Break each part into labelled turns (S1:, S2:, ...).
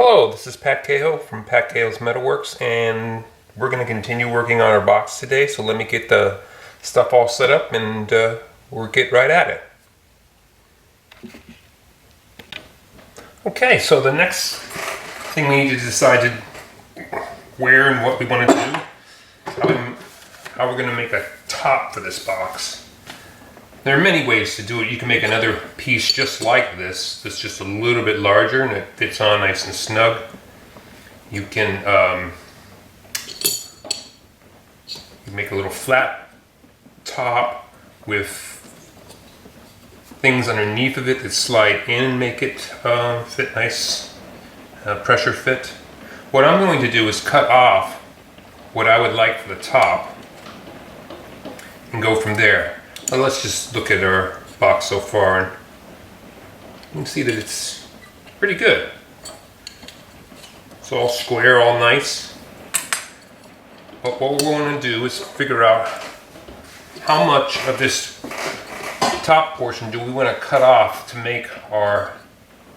S1: Hello, this is Pat Cahill from Pat Cahill's Metalworks, and we're going to continue working on our box today. So let me get the stuff all set up and we'll get right at it. Okay, so the next thing we need to decide where and what we want to do, how we're going to make a top for this box. There are many ways to do it. You can make another piece just like this that's just a little bit larger and it fits on nice and snug. You can make a little flat top with things underneath of it that slide in and make it fit nice, pressure fit. What I'm going to do is cut off what I would like for the top and go from there. Now let's just look at our box so far, and you can see that it's pretty good. It's all square, all nice. But what we're going to do is figure out how much of this top portion do we want to cut off to make our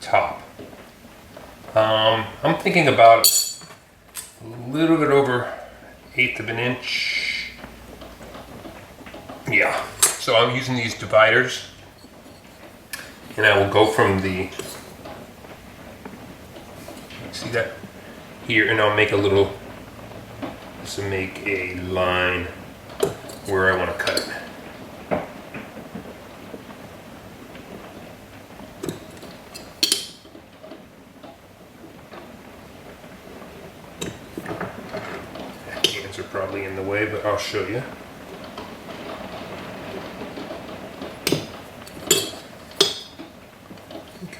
S1: top. I'm thinking about a little bit over 1/8 of an inch. Yeah. So I'm using these dividers, and I will go from the, see that here, and I'll make a little, just to make a line where I want to cut it. Hands are probably in the way, but I'll show you.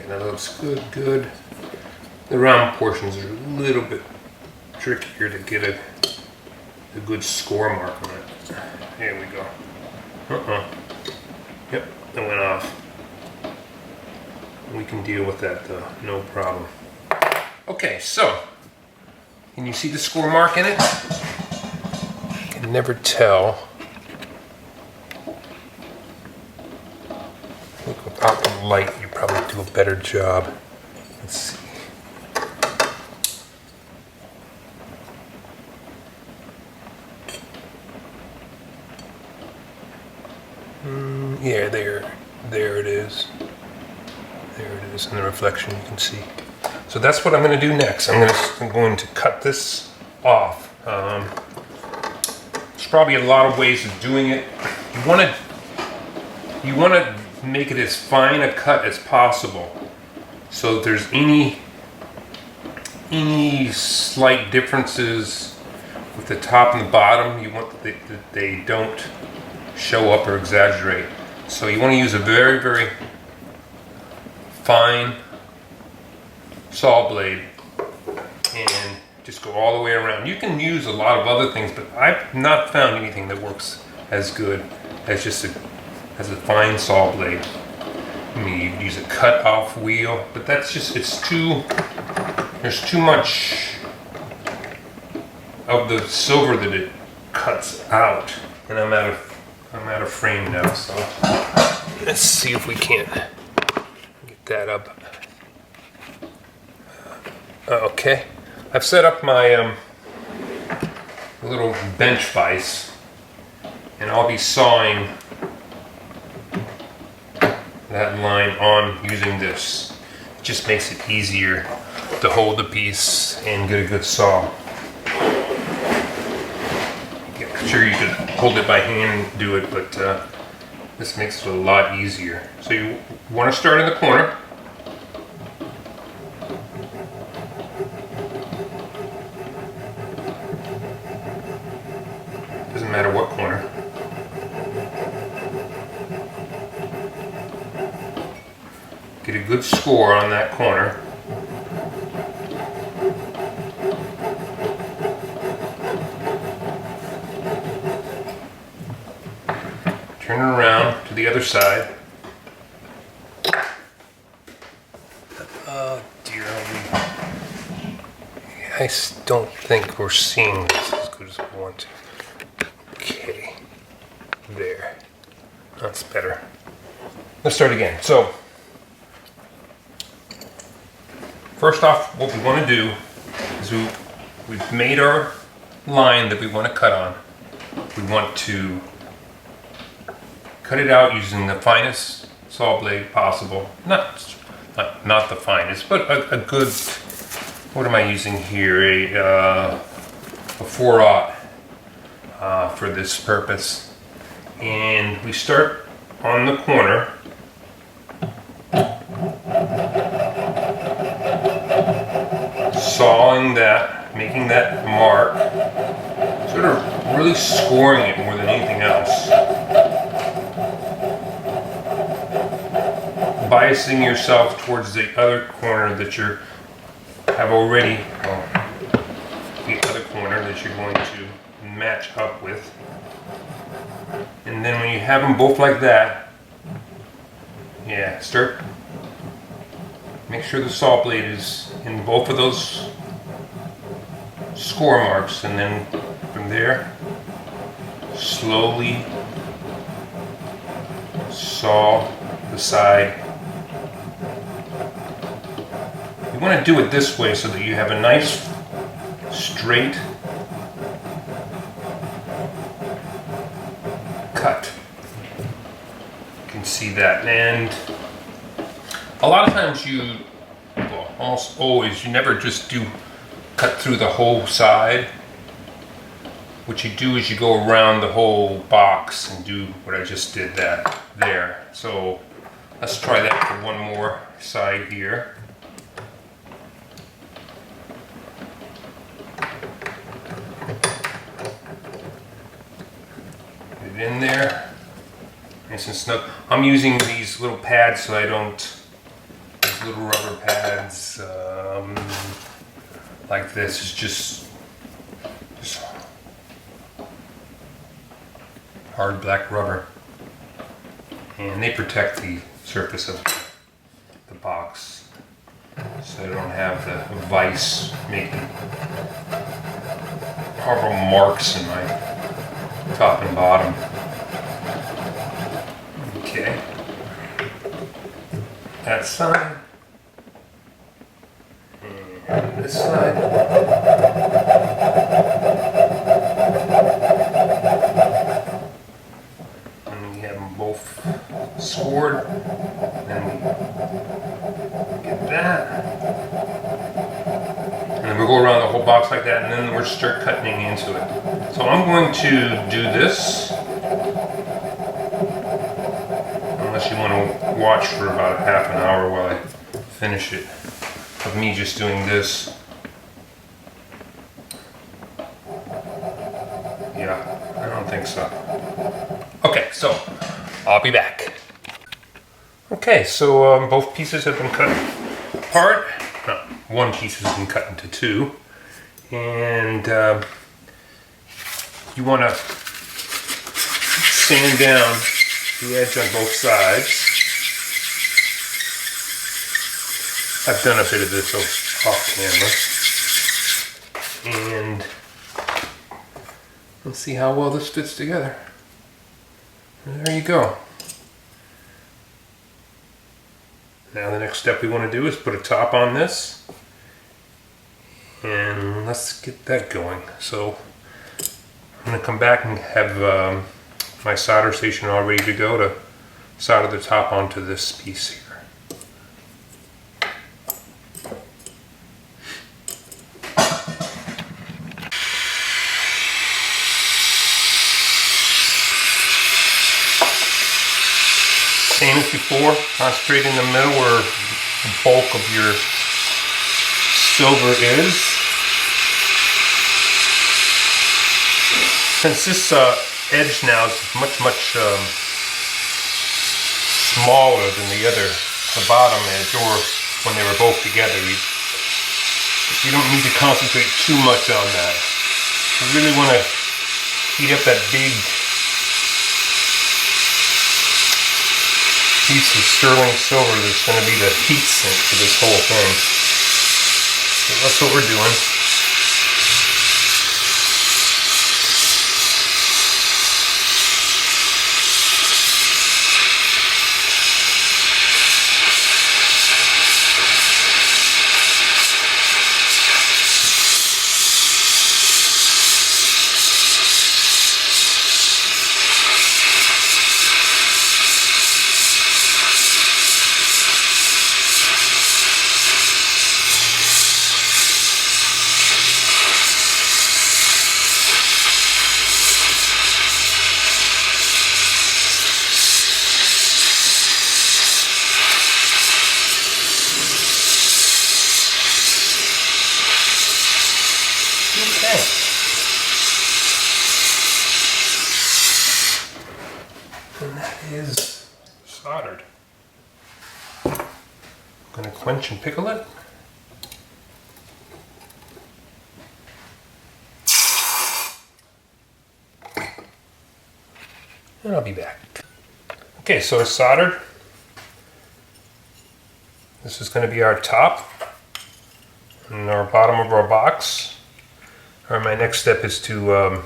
S1: That looks good. The round portions are a little bit trickier to get a good score mark on it. There we go. Yep, that went off. We can deal with that though, no problem. Okay, so, can you see the score mark in it? I can never tell. Without the light, you probably do a better job. Let's see. Yeah, there it is. There it is in the reflection, you can see. So that's what I'm going to do next. I'm going to cut this off. There's probably a lot of ways of doing it. You want to make it as fine a cut as possible. So if there's any slight differences with the top and the bottom, you want that they don't show up or exaggerate. So you want to use a very, very fine saw blade and just go all the way around. You can use a lot of other things, but I've not found anything that works as good as just a fine saw blade. I mean, you use a cut-off wheel, but that's just, there's too much of the silver that it cuts out. And I'm out of frame now, so let's see if we can't get that up. Okay, I've set up my little bench vise, and I'll be sawing that line on using this. It just makes it easier to hold the piece and get a good saw. Yeah, sure, you could hold it by hand and do it, but this makes it a lot easier. So you want to start in the corner. Doesn't matter what corner. Get a good score on that corner. Turn it around to the other side. Oh dear, I don't think we're seeing this as good as we want to. Okay, there. That's better. Let's start again. So first off, what we want to do is we've made our line that we want to cut on. We want to cut it out using the finest saw blade possible. Not the finest, but a good, what am I using here? A 4/0 for this purpose. And we start on the corner. Sawing that, making that mark, sort of really scoring it more than anything else. Biasing yourself towards the other corner that you have already, the other corner that you're going to match up with. And then when you have them both like that, make sure the saw blade is in both of those score marks, and then from there, slowly saw the side. You want to do it this way so that you have a nice straight cut. You can see that, and a lot of times almost always, you never just do cut through the whole side. What you do is you go around the whole box and do what I just did there. So let's try that for one more side here. Get it in there, nice and snug. I'm using these little pads so I don't, these little rubber pads like this is just hard black rubber, and they protect the surface of the box so I don't have the vise making horrible marks in my top and bottom. Okay, that side and this side. Both scored, then we get that, and then we'll go around the whole box like that, and then we'll start cutting into it. So I'm going to do this, unless you want to watch for about half an hour while I finish it, of me just doing this. Yeah, I don't think so. Okay, so I'll be back. Okay, so both pieces have been cut apart. No, one piece has been cut into two. And you want to sand down the edge on both sides. I've done a bit of this off camera. And let's see how well this fits together. There you go. Now the next step we want to do is put a top on this, and let's get that going. So I'm going to come back and have my solder station all ready to go to solder the top onto this piece here. Same as before, concentrate in the middle where the bulk of your silver is. Since this edge now is much smaller than the bottom edge, or when they were both together, you don't need to concentrate too much on that. You really want to heat up that big piece of sterling silver that's going to be the heat sink for this whole thing. So that's what we're doing. quench and pickle it. And I'll be back. Okay, so it's soldered. This is going to be our top and our bottom of our box. All right, my next step is to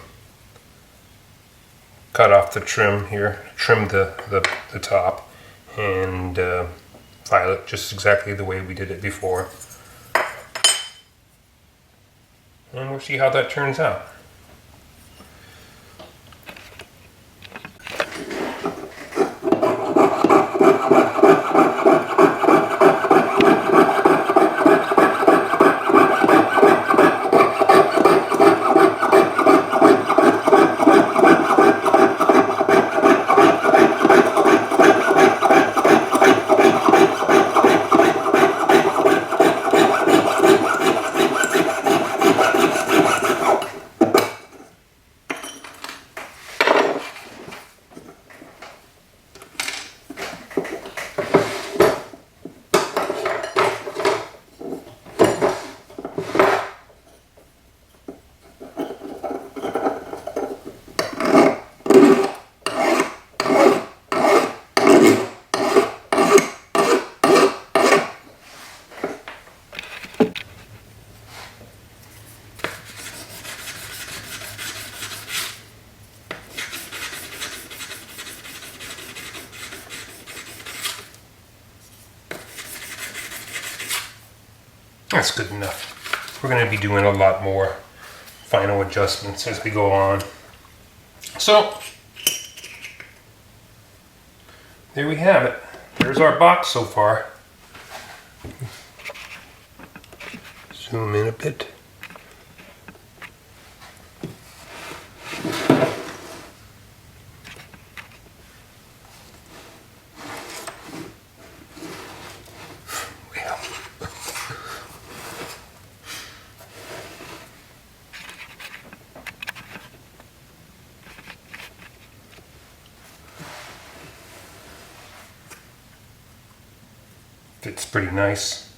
S1: cut off the trim here, trim the top, and file it just exactly the way we did it before. And we'll see how that turns out. That's good enough. We're going to be doing a lot more final adjustments as we go on. So, there we have it. There's our box so far. Zoom in a bit. Fits pretty nice.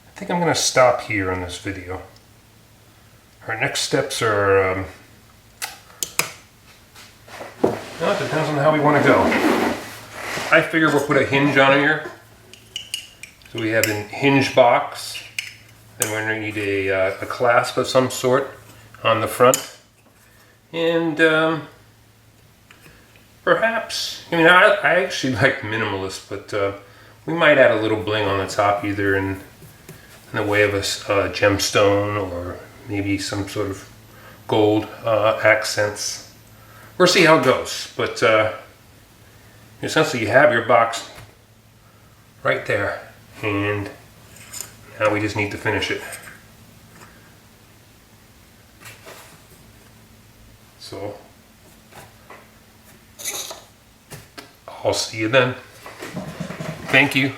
S1: I think I'm going to stop here on this video. Our next steps are, well, it depends on how we want to go. I figure we'll put a hinge on here. So we have a hinge box. Then we're going to need a clasp of some sort on the front. And perhaps, I mean, I actually like minimalist, but we might add a little bling on the top, either in the way of a gemstone or maybe some sort of gold accents. We'll see how it goes, but essentially you have your box right there, and now we just need to finish it. So I'll see you then. Thank you.